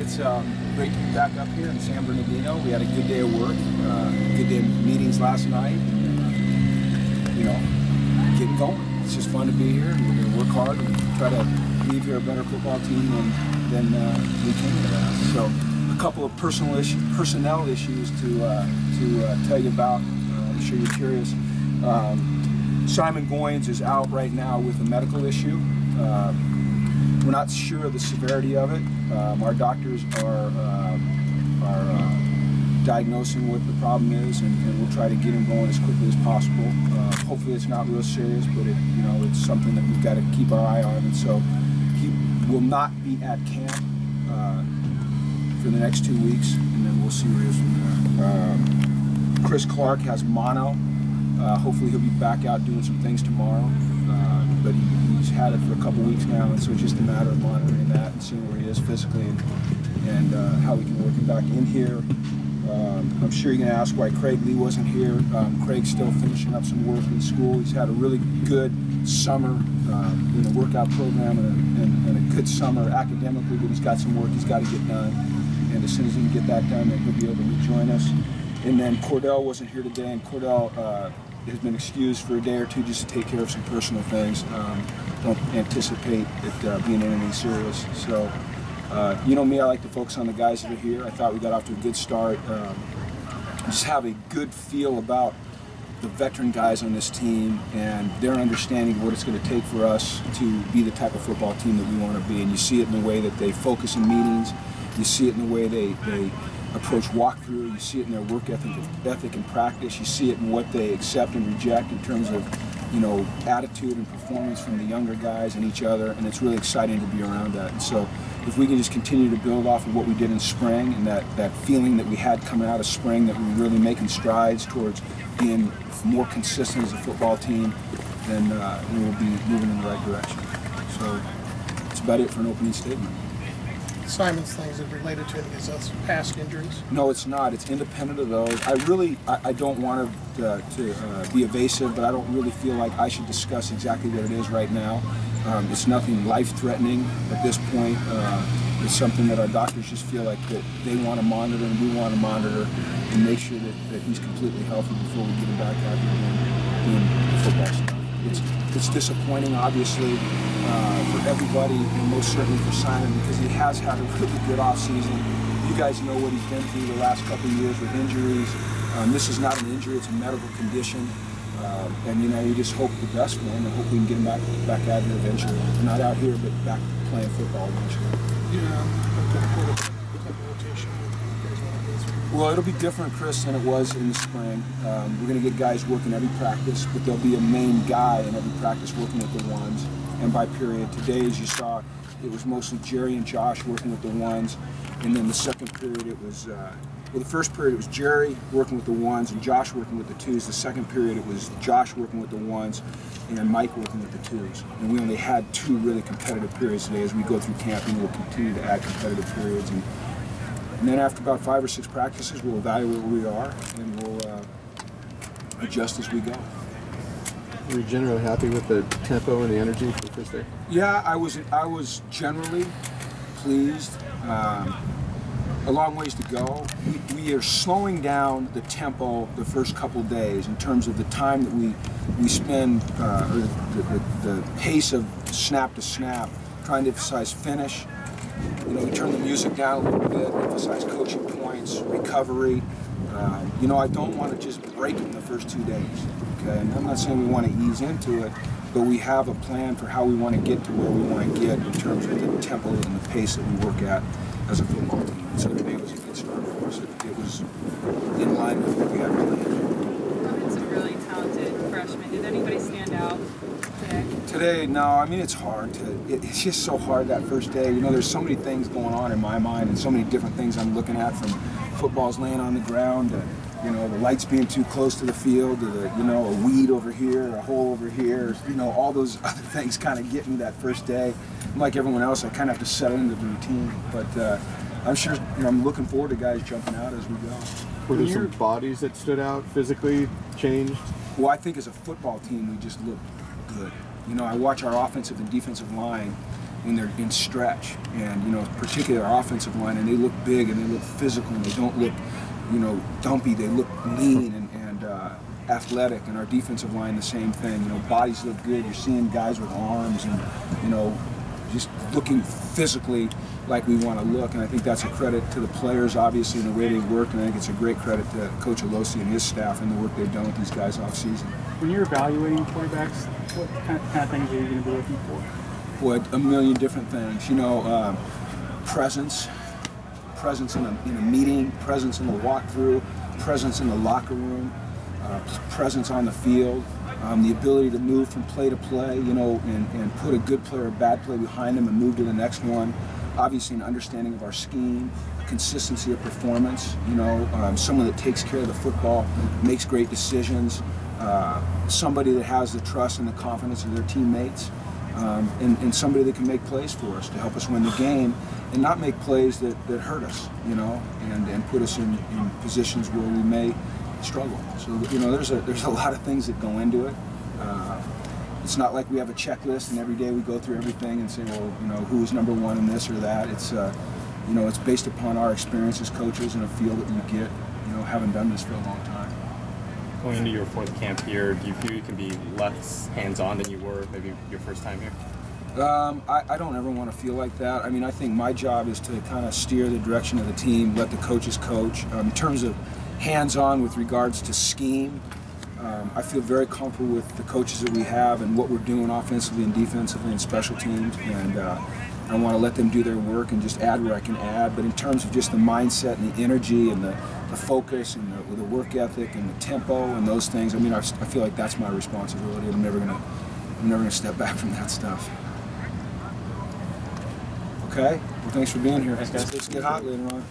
It's great to be back up here in San Bernardino. We had a good day of work, good day of meetings last night. You know, getting going. It's just fun to be here, and we're going to work hard and try to leave here a better football team than we came here. So, a couple of personnel issues to tell you about. I'm sure you're curious. Simon Goins is out right now with a medical issue. We're not sure of the severity of it. Our doctors are diagnosing what the problem is, and we'll try to get him going as quickly as possible. Hopefully it's not real serious, but it's something that we've got to keep our eye on. And so he will not be at camp for the next 2 weeks, and then we'll see where he is from there. Chris Clark has mono. Hopefully he'll be back out doing some things tomorrow. But he's had it for a couple weeks now, and so it's just a matter of monitoring that and seeing where he is physically and how we can work him back in here. I'm sure you're going to ask why Craig Lee wasn't here. Craig's still finishing up some work in school. He's had a really good summer in the workout program and a good summer academically, but he's got some work he's got to get done. And as soon as he can get that done, then he'll be able to rejoin us. And then Cordell wasn't here today, and Cordell has been excused for a day or two just to take care of some personal things. Don't anticipate it being anything serious. So, you know me, I like to focus on the guys that are here. I thought we got off to a good start. Just have a good feel about the veteran guys on this team and their understanding of what it's going to take for us to be the type of football team that we want to be. And you see it in the way that they focus in meetings. You see it in the way they approach walkthrough. You see it in their work ethic and practice. You see it in what they accept and reject in terms of, attitude and performance from the younger guys and each other, and it's really exciting to be around that. And so if we can just continue to build off of what we did in spring and that feeling that we had coming out of spring, that we're really making strides towards being more consistent as a football team, then we'll be moving in the right direction. So that's about it for an opening statement. Simon's things are related to any of his past injuries? No, it's not. It's independent of those. I don't want to be evasive, but I don't really feel like I should discuss exactly what it is right now. It's nothing life-threatening at this point. It's something that our doctors just feel like that they want to monitor and we want to monitor and make sure that he's completely healthy before we get him back out here doing football stuff. It's disappointing, obviously, for everybody, and most certainly for Simon, because he has had a really good off-season. You guys know what he's been through the last couple of years with injuries. This is not an injury, it's a medical condition. And we just hope the best for him and hope we can get him back out here eventually. Not out here, but back playing football eventually. Well, it'll be different, Chris, than it was in the spring. We're going to get guys working every practice, but there'll be a main guy in every practice working with the ones. And by period, today, as you saw, it was mostly Jerry and Josh working with the ones. And then the second period, it was, the first period it was Jerry working with the ones and Josh working with the twos. The second period, it was Josh working with the ones and Mike working with the twos. And we only had 2 really competitive periods today. As we go through camping, we'll continue to add competitive periods. And then after about 5 or 6 practices, we'll evaluate where we are and we'll adjust as we go. Were you generally happy with the tempo and the energy for the first day? Yeah, I was generally pleased. A long ways to go. We are slowing down the tempo the first couple days in terms of the time that we spend, or the pace of snap to snap, trying to emphasize finish. We turn the music down a little bit, emphasize coaching points, recovery. I don't want to just break it in the first 2 days. Okay, and I'm not saying we want to ease into it, but we have a plan for how we want to get to where we want to get in terms of the tempo and the pace that we work at as a football team. And so today was a good start for us. It was in line with what we had planned. Some really talented freshmen. Did anybody stand out today? Today, no. It's hard it's just so hard that first day. There's so many things going on in my mind and so many different things I'm looking at, from footballs laying on the ground to, the lights being too close to the field, to a weed over here, a hole over here, all those other things kind of get me that first day. Like everyone else, I kind of have to settle into the routine. But I'm sure, I'm looking forward to guys jumping out as we go. Were there some bodies that stood out physically, changed? Well, I think as a football team, we just look good. I watch our offensive and defensive line, when they're in stretch, and particularly our offensive line, and they look big and they look physical and they don't look dumpy. They look lean and athletic, and our defensive line the same thing. Bodies look good. You're seeing guys with arms and just looking physically like we want to look, and I think that's a credit to the players, obviously, in the way they work, and I think it's a great credit to Coach Alosi and his staff and the work they've done with these guys off season. When you're evaluating quarterbacks, what kind of things are you going to be looking for? Boy, a million different things. Presence in a meeting, presence in the walkthrough, presence in the locker room, presence on the field, the ability to move from play to play, and put a good play or a bad play behind them and move to the next one. Obviously, an understanding of our scheme, consistency of performance, someone that takes care of the football, makes great decisions, somebody that has the trust and the confidence of their teammates, and somebody that can make plays for us to help us win the game and not make plays that hurt us, and put us in positions where we may struggle. So, there's a lot of things that go into it. It's not like we have a checklist and every day we go through everything and say, well, who's number one in this or that. It's, it's based upon our experience as coaches and a feel that you get, having done this for a long time. Going into your fourth camp here, do you feel you can be less hands-on than you were maybe your first time here? I don't ever want to feel like that. I mean, I think my job is to kind of steer the direction of the team, let the coaches coach. In terms of hands-on with regards to scheme, I feel very comfortable with the coaches that we have and what we're doing offensively and defensively and special teams, and I want to let them do their work and just add where I can add. But in terms of just the mindset and the energy and the focus and the work ethic and the tempo and those things, I mean, I feel like that's my responsibility. I'm never gonna step back from that stuff. Okay? Well, thanks for being here. Thanks, guys. Let's get hot later on.